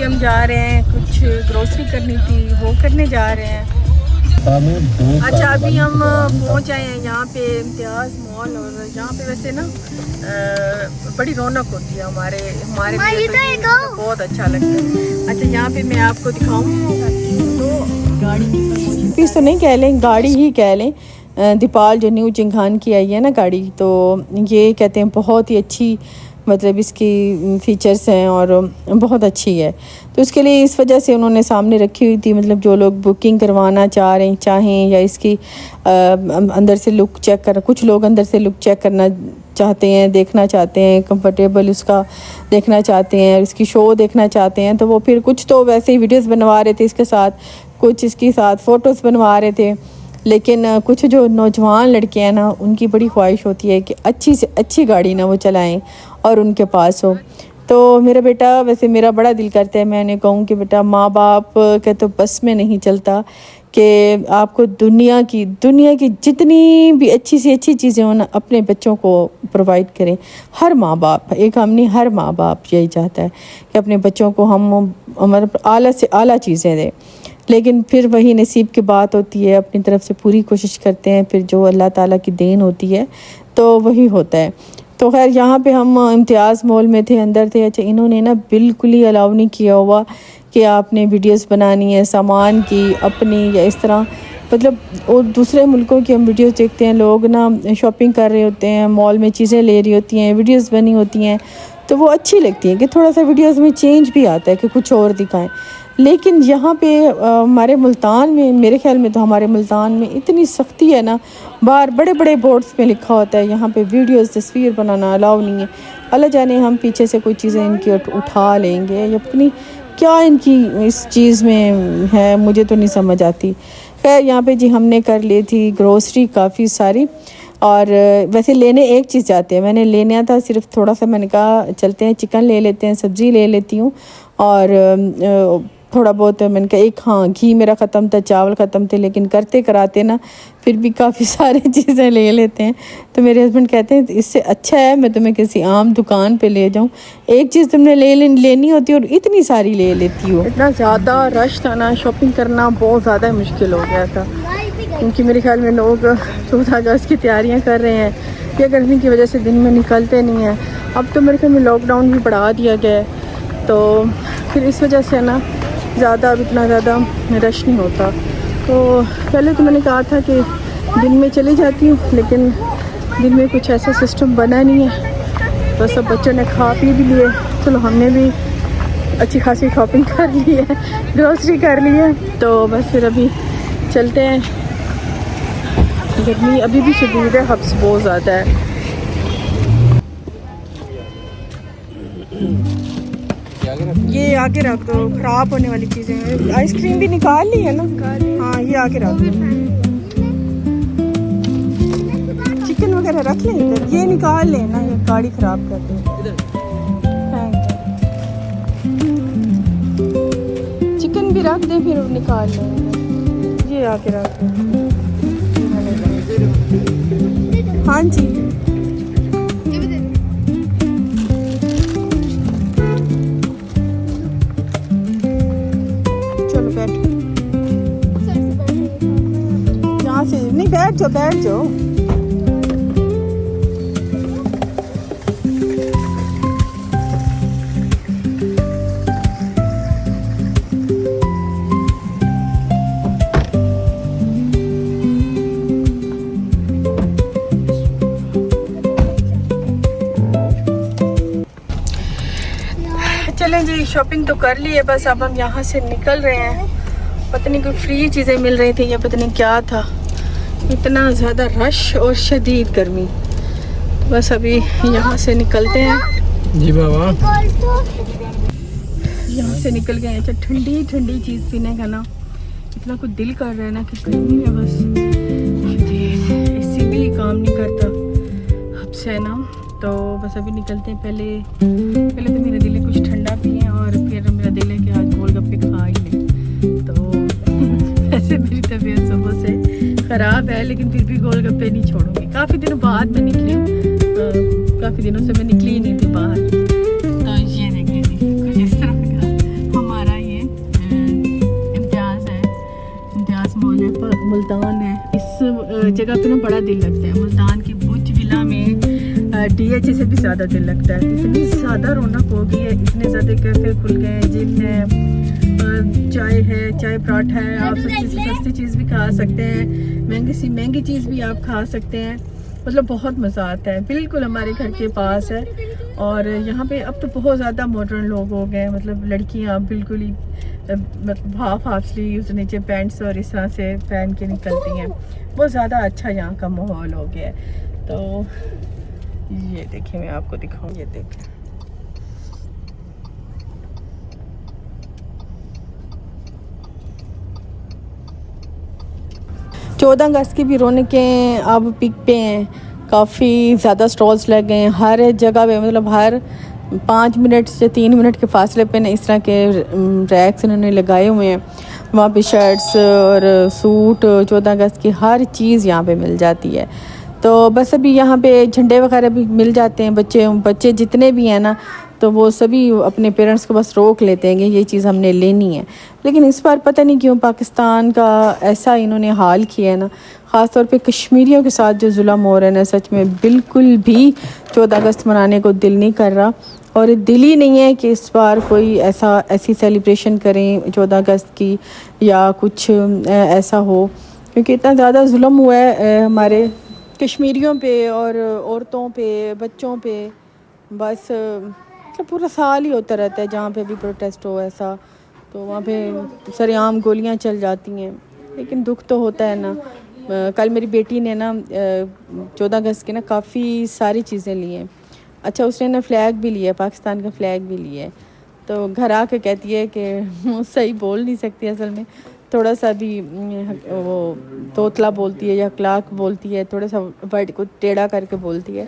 हम जा रहे हैं, कुछ ग्रोसरी करनी थी, वो करने जा रहे हैं। अच्छा, अभी हम पहुंच आए हैं यहाँ पे इम्तियाज़ मॉल, और यहाँ पे वैसे ना बड़ी रौनक होती है हमारे लिए, तो बहुत अच्छा लगता है। अच्छा, यहाँ पे मैं आपको दिखाऊँ तो गाड़ी पीस तो नहीं कह लें, गाड़ी ही कह लें, दीपाल जो न्यू जिंघान की आई है ना गाड़ी, तो ये कहते हैं बहुत ही अच्छी, मतलब इसकी फ़ीचर्स हैं और बहुत अच्छी है। तो इसके लिए इस वजह से उन्होंने सामने रखी हुई थी, मतलब जो लोग बुकिंग करवाना चाहें या इसकी अंदर से लुक चेक कर, कुछ लोग अंदर से लुक चेक करना चाहते हैं, देखना चाहते हैं, कंफर्टेबल उसका देखना चाहते हैं, इसकी शो देखना चाहते हैं, तो वो फिर कुछ तो वैसे ही वीडियोस बनवा रहे थे इसके साथ, कुछ इसके साथ फ़ोटोज़ बनवा रहे थे। लेकिन कुछ जो नौजवान लड़के हैं ना, उनकी बड़ी ख्वाहिश होती है कि अच्छी से अच्छी गाड़ी ना वो चलाएं और उनके पास हो। तो मेरा बेटा, वैसे मेरा बड़ा दिल करता है, मैंने कहूँ कि बेटा माँ बाप के तो बस में नहीं चलता कि आपको दुनिया की जितनी भी अच्छी से अच्छी चीज़ें हो ना, अपने बच्चों को प्रोवाइड करें। हर माँ बाप, एक हम नहीं, हर माँ बाप यही चाहता है कि अपने बच्चों को हम हमारे आला से आला चीज़ें दें। लेकिन फिर वही नसीब की बात होती है, अपनी तरफ से पूरी कोशिश करते हैं, फिर जो अल्लाह ताला की देन होती है तो वही होता है। तो खैर यहाँ पे हम इम्तियाज़ मॉल में थे, अंदर थे। अच्छा, इन्होंने ना बिल्कुल ही अलाउ नहीं किया हुआ कि आपने वीडियोस बनानी है सामान की अपनी या इस तरह, मतलब और दूसरे मुल्कों की हम वीडियोस देखते हैं, लोग ना शॉपिंग कर रहे होते हैं, मॉल में चीज़ें ले रही होती हैं, वीडियोस बनी होती हैं, तो वो अच्छी लगती हैं कि थोड़ा सा वीडियोस में चेंज भी आता है कि कुछ और दिखाएं। लेकिन यहाँ पे हमारे मुल्तान में, मेरे ख्याल में तो हमारे मुल्तान में इतनी सख्ती है ना, बाहर बड़े बड़े बोर्ड्स पे लिखा होता है यहाँ पे वीडियोस तस्वीर बनाना अलाउ नहीं है। अल्लाह जाने हम पीछे से कोई चीज़ें इनकी उठा लेंगे या अपनी क्या इनकी इस चीज़ में है, मुझे तो नहीं समझ आती। खैर यहाँ पे जी हमने कर ली थी ग्रोसरी काफ़ी सारी, और वैसे लेने एक चीज़ जाते हैं, मैंने लेना था सिर्फ थोड़ा सा, मैंने कहा चलते हैं चिकन ले लेते हैं, सब्ज़ी ले लेती हूँ, और थोड़ा बहुत मैंने कहा एक, हाँ घी मेरा ख़त्म था, चावल ख़त्म थे, लेकिन करते कराते ना फिर भी काफ़ी सारी चीज़ें ले लेते हैं। तो मेरे हस्बैंड कहते हैं इससे अच्छा है मैं तुम्हें किसी आम दुकान पे ले जाऊँ, एक चीज़ तुमने लेनी होती और इतनी सारी ले लेती हो। इतना ज़्यादा रश था ना, शॉपिंग करना बहुत ज़्यादा मुश्किल हो गया था, क्योंकि मेरे ख्याल में लोग 14 अगस्त की तैयारियाँ कर रहे हैं, या गर्मी की वजह से दिन में निकलते नहीं हैं। अब तो मेरे ख्याल में लॉकडाउन भी बढ़ा दिया गया है, तो फिर इस वजह से ना ज़्यादा अब इतना ज़्यादा रश नहीं होता। तो पहले तो मैंने कहा था कि दिन में चली जाती हूँ, लेकिन दिन में कुछ ऐसा सिस्टम बना नहीं है, तो सब बच्चों ने खा पी भी लिए, चलो हमने भी अच्छी खासी शॉपिंग कर ली है, ग्रोसरी कर ली है, तो बस फिर अभी चलते हैं। गर्मी अभी भी शदीद है, हब्स बहुत ज़्यादा है। ये आगे रख दो, ख़राब होने वाली चीज़ें। आइसक्रीम भी निकाल ली है ना? हाँ, ये आगे रख दो। चिकन वगैरह रख लें इधर, ये निकाल लेना, ये गाड़ी ख़राब कर दो। चिकन भी रख दे, फिर निकाल लें, ये आगे रख दो। हाँ जी, नहीं बैठ जाओ। चलें जी, शॉपिंग तो कर ली है, बस अब हम यहाँ से निकल रहे हैं। पता नहीं कोई फ्री चीज़ें मिल रही थी या पता नहीं क्या था, इतना ज़्यादा रश और शदीद गर्मी। बस अभी यहाँ से निकलते हैं जी बाबा, यहाँ से निकल गए। अच्छा, ठंडी ठंडी चीज़ पीने का ना इतना कुछ दिल कर रहा है ना कि गर्मी में बस एसी भी काम नहीं करता, हब्स है ना। तो बस अभी निकलते हैं। पहले तो मेरा दिल है कुछ ठंडा पिए, और फिर मेरा दिल है कि आज गोलगप्पे खा ही लें। तो ऐसे मेरी तबीयत सुबह से ख़राब है, लेकिन फिर भी गोलगप्पे नहीं छोड़ूंगी। काफ़ी दिनों बाद मैं निकली हूँ, काफ़ी दिनों से मैं निकली ही नहीं थी बाहर। तो ये देखिए जी, कुछ इस तरह का हमारा मुल्तान है। इस जगह पे ना बड़ा दिल लगता है। मुल्तान की बुर्ज विला में DH से भी ज़्यादा दिल लगता है। इतनी ज़्यादा रौनक हो गई है, इतने ज़्यादा कैफ़े खुल गए हैं, जिम है, चाय है, चाय पराठा है। आप सस्ती से सस्ती चीज़ भी खा सकते हैं, महंगी सी महंगी चीज़ भी आप खा सकते हैं। मतलब बहुत मज़ा आता है। बिल्कुल हमारे घर के पास है। और यहाँ पे अब तो बहुत ज़्यादा मॉडर्न लोग हो गए हैं। मतलब लड़कियाँ बिल्कुल ही मतलब हाफ स्लीव्स, नीचे पैंट्स और इस तरह से पहन के निकलती हैं। बहुत ज़्यादा अच्छा यहाँ का माहौल हो गया है। तो ये देखिए, मैं आपको दिखाऊँ, ये देखिए, चौदह अगस्त की भी रौनकें अब पिक पे हैं। काफ़ी ज़्यादा स्टॉल्स लग गए हैं हर जगह पे। मतलब हर 5 मिनट से 3 मिनट के फासले पे ना इस तरह के रैक्स इन्होंने लगाए हुए हैं। वहाँ पे शर्ट्स और सूट, 14 अगस्त की हर चीज़ यहाँ पे मिल जाती है। तो बस अभी यहाँ पे झंडे वगैरह भी मिल जाते हैं। बच्चे जितने भी हैं ना, तो वो सभी अपने पेरेंट्स को बस रोक लेते हैं कि ये चीज़ हमने लेनी है। लेकिन इस बार पता नहीं क्यों पाकिस्तान का ऐसा इन्होंने हाल किया है ना, ख़ास तौर पे कश्मीरियों के साथ जो जुल्म हो रहा है ना, सच में बिल्कुल भी 14 अगस्त मनाने को दिल नहीं कर रहा। और दिल ही नहीं है कि इस बार कोई ऐसी सेलिब्रेशन करें 14 अगस्त की, या कुछ ऐसा हो, क्योंकि इतना ज़्यादा जुल्म हुआ है हमारे कश्मीरियों पे और औरतों पे, बच्चों पे। बस मतलब पूरा साल ही होता रहता है जहाँ पे भी प्रोटेस्ट हो ऐसा, तो वहाँ पे सरेआम गोलियाँ चल जाती हैं। लेकिन दुख तो होता है ना। कल मेरी बेटी ने ना 14 अगस्त की ना काफ़ी सारी चीज़ें ली हैं। अच्छा, उसने ना फ्लैग भी लिया है, पाकिस्तान का फ्लैग भी लिया है। तो घर आके कहती है कि सही बोल नहीं सकती असल में, थोड़ा सा भी वो तोतला बोलती है या क्लाक बोलती है, थोड़ा सा वर्ड को टेढ़ा करके बोलती है।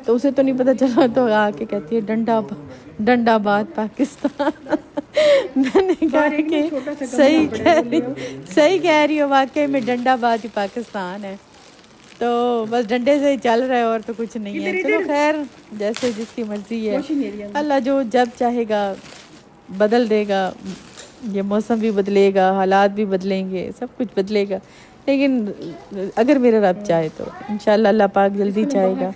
तो उसे तो नहीं पता चला, तो आके कहती है डंडाबाद पाकिस्तान। मैंने कहा कि सही कह रही हो, वाकई में डंडाबाद ही पाकिस्तान है। तो बस डंडे से ही चल रहा है और तो कुछ नहीं है। चलो खैर, जैसे जिसकी मर्जी है, अल्लाह जो जब चाहेगा बदल देगा। ये मौसम भी बदलेगा, हालात भी बदलेंगे, सब कुछ बदलेगा। लेकिन अगर मेरा रब चाहे तो इंशाल्लाह अल्लाह पाक जल्दी चाहेगा।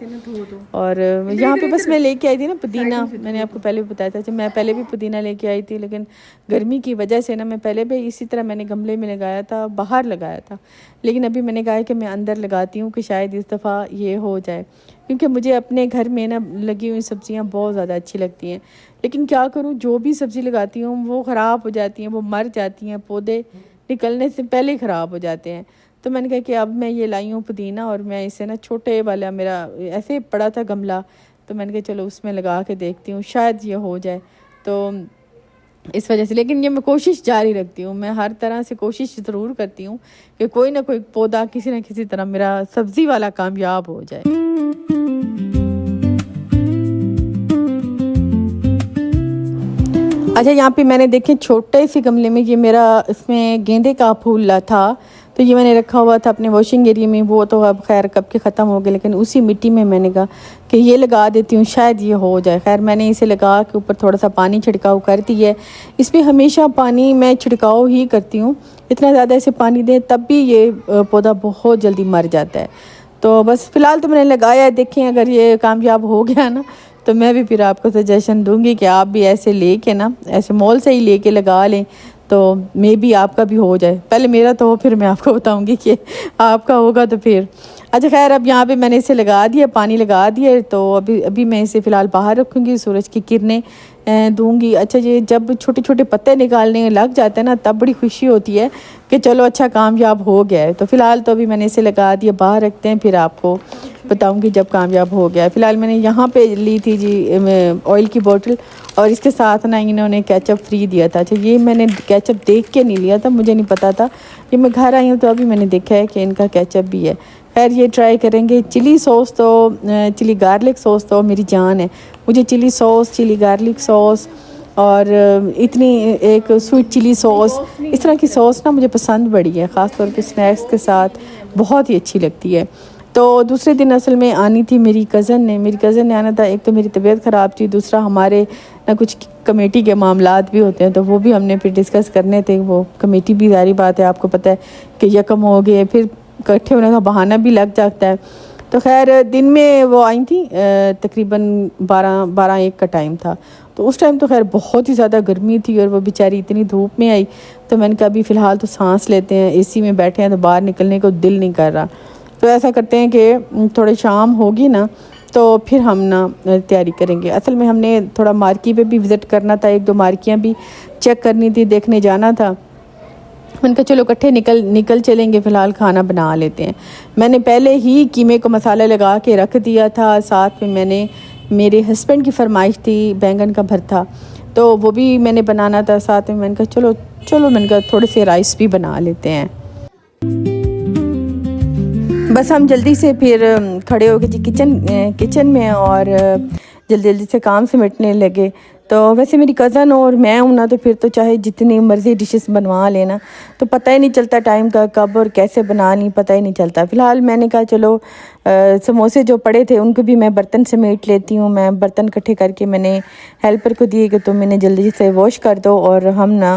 और यहाँ पे बस मैं लेके आई थी ना पुदीना, मैंने आपको पहले भी बताया था। जब मैं पहले भी पुदीना लेके आई थी, लेकिन गर्मी की वजह से ना मैं पहले भी इसी तरह मैंने गमले में लगाया था, बाहर लगाया था। लेकिन अभी मैंने कहा कि मैं अंदर लगाती हूँ कि शायद इस दफ़ा ये हो जाए, क्योंकि मुझे अपने घर में ना लगी हुई सब्ज़ियाँ बहुत ज़्यादा अच्छी लगती हैं। लेकिन क्या करूँ, जो भी सब्ज़ी लगाती हूँ वो ख़राब हो जाती हैं, वो मर जाती हैं, पौधे निकलने से पहले ही ख़राब हो जाते हैं। तो मैंने कहा कि अब मैं ये लाई हूँ पुदीना, और मैं इसे ना छोटे वाला, मेरा ऐसे पड़ा था गमला, तो मैंने कहा चलो उसमें लगा के देखती हूँ, शायद ये हो जाए। तो इस वजह से, लेकिन ये मैं कोशिश जारी रखती हूँ। मैं हर तरह से कोशिश ज़रूर करती हूँ कि कोई ना कोई पौधा किसी न किसी तरह मेरा सब्ज़ी वाला कामयाब हो जाए। अच्छा, यहाँ पे मैंने देखे छोटे से गमले में, ये मेरा इसमें गेंदे का फूल था, तो ये मैंने रखा हुआ था अपने वॉशिंग एरिया में। वो तो अब खैर कब के ख़त्म हो गए, लेकिन उसी मिट्टी में मैंने कहा कि ये लगा देती हूँ, शायद ये हो जाए। खैर मैंने इसे लगा के ऊपर थोड़ा सा पानी छिड़काव कर दिया है। इस पर हमेशा पानी मैं छिड़काव ही करती हूँ, इतना ज़्यादा इसे पानी दें तब भी ये पौधा बहुत जल्दी मर जाता है। तो बस फ़िलहाल तो मैंने लगाया है, देखें अगर ये कामयाब हो गया ना, तो मैं भी फिर आपको सजेशन दूंगी कि आप भी ऐसे लेके ना, ऐसे मॉल से ही लेके लगा लें, तो मे बी आपका भी हो जाए। पहले मेरा तो हो, फिर मैं आपको बताऊंगी कि आपका होगा तो फिर। अच्छा खैर, अब यहाँ पे मैंने इसे लगा दिया, पानी लगा दिया, तो अभी मैं इसे फ़िलहाल बाहर रखूँगी, सूरज की किरणें दूंगी। अच्छा, ये जब छोटे छोटे पत्ते निकालने लग जाते हैं ना, तब बड़ी खुशी होती है कि चलो अच्छा कामयाब हो गया है। तो फ़िलहाल तो अभी मैंने इसे लगा दिया, बाहर रखते हैं, फिर आपको बताऊंगी जब कामयाब हो गया। फ़िलहाल मैंने यहाँ पे ली थी जी ऑयल की बोतल, और इसके साथ ना इन्होंने केचप फ्री दिया था। अच्छा, ये मैंने केचप देख के नहीं लिया था, मुझे नहीं पता था। ये मैं घर आई हूँ तो अभी मैंने देखा है कि इनका केचप भी है। खैर ये ट्राई करेंगे। चिली सॉस तो चिली गार्लिक सॉस तो मेरी जान है। मुझे chilli sauce, chilli garlic sauce और इतनी एक स्वीट चिली सॉस, इस तरह की सॉस ना मुझे पसंद बड़ी है, ख़ास तौर पे स्नैक्स के साथ बहुत ही अच्छी लगती है। तो दूसरे दिन असल में आनी थी मेरी कज़न ने आना था। एक तो मेरी तबीयत ख़राब थी, दूसरा हमारे ना कुछ कमेटी के मामलात भी होते हैं, तो वो भी हमने फिर डिस्कस करने थे। वो कमेटी भी ज़ाहिर बात है, आपको पता है कि यकम हो गए, फिर इकट्ठे होने का बहाना भी लग जाता है। तो खैर दिन में वो आई थी, तकरीबन 12-1 का टाइम था। तो उस टाइम तो खैर बहुत ही ज़्यादा गर्मी थी और वो बेचारी इतनी धूप में आई। तो मैंने कहा अभी फ़िलहाल तो सांस लेते हैं, एसी में बैठे हैं तो बाहर निकलने को दिल नहीं कर रहा। तो ऐसा करते हैं कि थोड़ी शाम होगी ना तो फिर हम ना तैयारी करेंगे। असल में हमने थोड़ा मार्की पे भी विज़िट करना था, 1-2 मार्कियाँ भी चेक करनी थी, देखने जाना था। मैंने कहा चलो इकट्ठे निकल चलेंगे, फ़िलहाल खाना बना लेते हैं। मैंने पहले ही कीमे को मसाला लगा के रख दिया था। साथ में मैंने मेरे हस्बैंड की फरमाइश थी बैंगन का भरता, तो वो भी मैंने बनाना था। साथ में मैंने कहा चलो मैंने कहा थोड़े से राइस भी बना लेते हैं। बस हम जल्दी से फिर खड़े हो गए जी किचन में और जल्दी से काम समेटने लगे। तो वैसे मेरी कज़न और मैं हूँ ना, तो फिर तो चाहे जितनी मर्ज़ी डिशेस बनवा लेना, तो पता ही नहीं चलता टाइम का, कब और कैसे बनानी पता ही नहीं चलता। फ़िलहाल मैंने कहा चलो समोसे जो पड़े थे उनको भी मैं बर्तन समेट लेती हूँ। मैं बर्तन इकट्ठे करके मैंने हेल्पर को दिए कि तुम मैंने जल्दी से वॉश कर दो और हम ना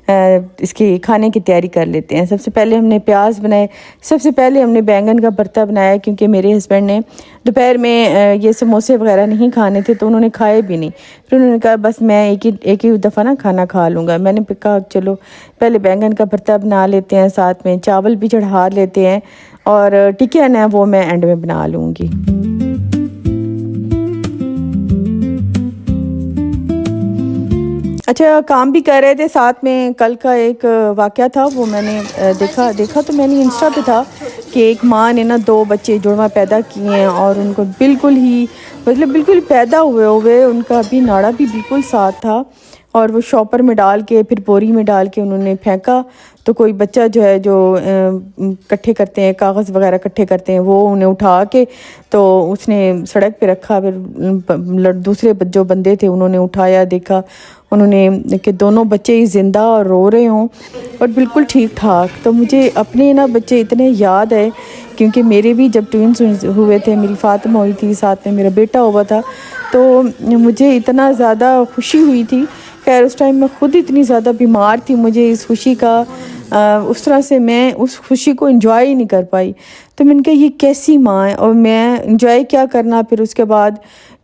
इसकी खाने की तैयारी कर लेते हैं। सबसे पहले हमने प्याज बनाए, सबसे पहले हमने बैंगन का भरता बनाया, क्योंकि मेरे हस्बैंड ने दोपहर में ये समोसे वगैरह नहीं खाने थे, तो उन्होंने खाए भी नहीं। फिर उन्होंने कहा बस मैं एक ही दफ़ा ना खाना खा लूँगा। मैंने कहा चलो पहले बैंगन का भरता बना लेते हैं, साथ में चावल भी चढ़ा लेते हैं और टिकिया ना वो मैं एंड में बना लूँगी। अच्छा, काम भी कर रहे थे साथ में। कल का एक वाक़या था, वो मैंने देखा तो मैंने इंस्टा पे था कि एक माँ ने ना 2 बच्चे जुड़वा पैदा किए हैं और उनको बिल्कुल पैदा हुए उनका भी नाड़ा भी बिल्कुल साथ था और वो शॉपर में डाल के फिर बोरी में डाल के उन्होंने फेंका। तो कोई बच्चा जो है जो इकट्ठे करते हैं, कागज़ वगैरह इकट्ठे करते हैं, वो उन्हें उठा के तो उसने सड़क पे रखा। फिर दूसरे जो बंदे थे उन्होंने उठाया, देखा उन्होंने कि दोनों बच्चे ही ज़िंदा और रो रहे हों और बिल्कुल ठीक ठाक। तो मुझे अपने ना बच्चे इतने याद है, क्योंकि मेरे भी जब ट्विंस हुए थे, मेरी फ़ातिमा हुई थी, साथ में मेरा बेटा हुआ था, तो मुझे इतना ज़्यादा खुशी हुई थी। खैर उस टाइम मैं ख़ुद इतनी ज़्यादा बीमार थी, मुझे इस खुशी का उस तरह से मैं उस खुशी को एंजॉय ही नहीं कर पाई। तो मैंने कहा ये कैसी माँ है और मैं एंजॉय क्या करना। फिर उसके बाद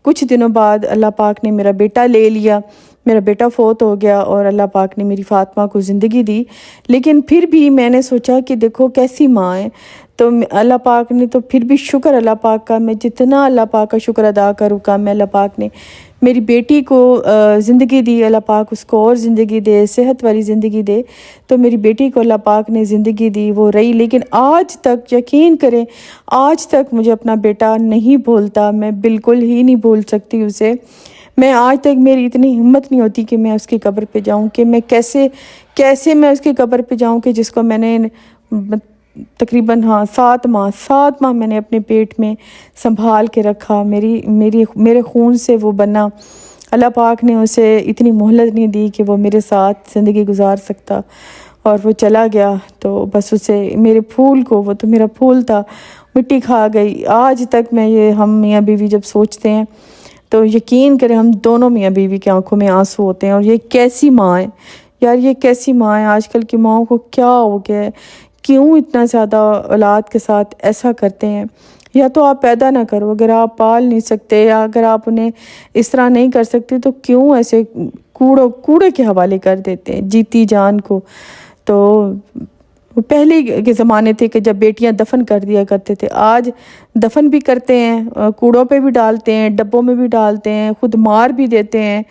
कुछ दिनों बाद अल्लाह पाक ने मेरा बेटा ले लिया, मेरा बेटा फ़ौत हो गया और अल्लाह पाक ने मेरी फ़ातिमा को ज़िंदगी दी। लेकिन फिर भी मैंने सोचा कि देखो कैसी माँ है, तो अल्लाह पाक ने तो फिर भी शुक्र अल्लाह पाक का, मैं जितना अल्लाह पाक का शुक्र अदा करूँ कम है। अल्लाह पाक ने मेरी बेटी को ज़िंदगी दी, अल्लाह पाक उसको और ज़िंदगी दे, सेहत वाली ज़िंदगी दे। तो मेरी बेटी को अल्लाह पाक ने ज़िंदगी दी, वो रही। लेकिन आज तक यकीन करें, आज तक मुझे अपना बेटा नहीं भूलता, मैं बिल्कुल ही नहीं भूल सकती उसे। मैं आज तक, मेरी इतनी हिम्मत नहीं होती कि मैं उसकी कब्र पे जाऊं, कि मैं कैसे मैं उसकी कब्र पे जाऊं कि जिसको मैंने तकरीबन 7 माह मैंने अपने पेट में संभाल के रखा। मेरे खून से वो बना। अल्लाह पाक ने उसे इतनी मोहलत नहीं दी कि वो मेरे साथ ज़िंदगी गुजार सकता, और वो चला गया। तो बस उसे, मेरे फूल को, वो तो मेरा फूल था, मिट्टी खा गई। आज तक हम मियाँ बीवी जब सोचते हैं तो यकीन करें हम दोनों मियाँ बीवी की आंखों में आंसू होते हैं। और ये कैसी माँ है यार, ये कैसी माँ है। आजकल की माँओं को क्या हो गया है, क्यों इतना ज़्यादा औलाद के साथ ऐसा करते हैं। या तो आप पैदा ना करो, अगर आप पाल नहीं सकते या अगर आप उन्हें इस तरह नहीं कर सकते, तो क्यों ऐसे कूड़े के हवाले कर देते हैं जीती जान को। तो पहले के ज़माने थे कि जब बेटियां दफन कर दिया करते थे, आज दफन भी करते हैं, कूड़ों पे भी डालते हैं, डब्बों में भी डालते हैं, खुद मार भी देते हैं।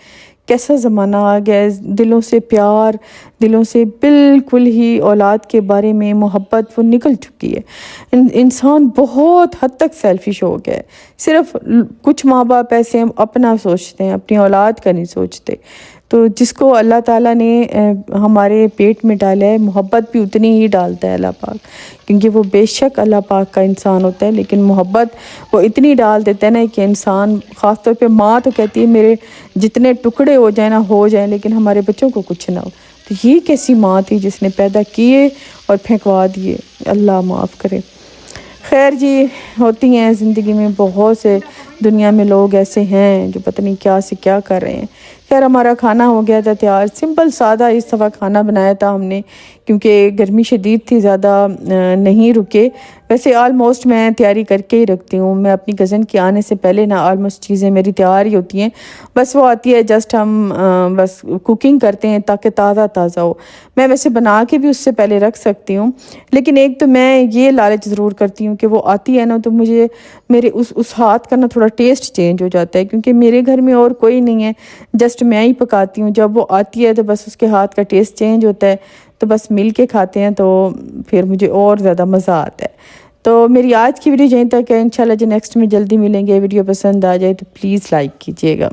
कैसा ज़माना आ गया है। दिलों से प्यार, दिलों से बिल्कुल ही औलाद के बारे में मोहब्बत वो निकल चुकी है। इंसान बहुत हद तक सेल्फिश हो गया है। सिर्फ कुछ माँ बाप ऐसे अपना सोचते हैं, अपनी औलाद का नहीं सोचते। तो जिसको अल्लाह ताला ने हमारे पेट में डाला है, मोहब्बत भी उतनी ही डालता है अल्लाह पाक, क्योंकि वो बेशक अल्लाह पाक का इंसान होता है, लेकिन मोहब्बत वो इतनी डाल देता है ना कि इंसान, ख़ास तौर पे माँ तो कहती है मेरे जितने टुकड़े हो जाए ना हो जाए, लेकिन हमारे बच्चों को कुछ ना हो। तो ये कैसी माँ थी जिसने पैदा किए और फेंकवा दिए, अल्लाह माफ़ करे। खैर जी, होती हैं ज़िंदगी में बहुत से, दुनिया में लोग ऐसे हैं जो पता नहीं क्या से क्या कर रहे हैं। खैर हमारा खाना हो गया था तैयार, सिंपल सादा इस दफ़ा खाना बनाया था हमने, क्योंकि गर्मी शदीद थी, ज़्यादा नहीं रुके। वैसे आलमोस्ट मैं तैयारी करके ही रखती हूँ, मैं अपनी कज़न के आने से पहले ना आलमोस्ट चीज़ें मेरी तैयार ही होती हैं। बस वो आती है, जस्ट हम बस कुकिंग करते हैं ताकि ताज़ा ताज़ा हो। मैं वैसे बना के भी उससे पहले रख सकती हूँ, लेकिन एक तो मैं ये लालच ज़रूर करती हूँ कि वो आती है ना तो मुझे मेरे उस हाथ का ना थोड़ा टेस्ट चेंज हो जाता है, क्योंकि मेरे घर में और कोई नहीं है, जस्ट मैं ही पकाती हूँ। जब वो आती है तो बस उसके हाथ का टेस्ट चेंज होता है, तो बस मिल के खाते हैं तो फिर मुझे और ज़्यादा मज़ा आता है। तो मेरी आज की वीडियो यहीं तक है, इंशाल्लाह जो नेक्स्ट में जल्दी मिलेंगे। वीडियो पसंद आ जाए तो प्लीज़ लाइक कीजिएगा।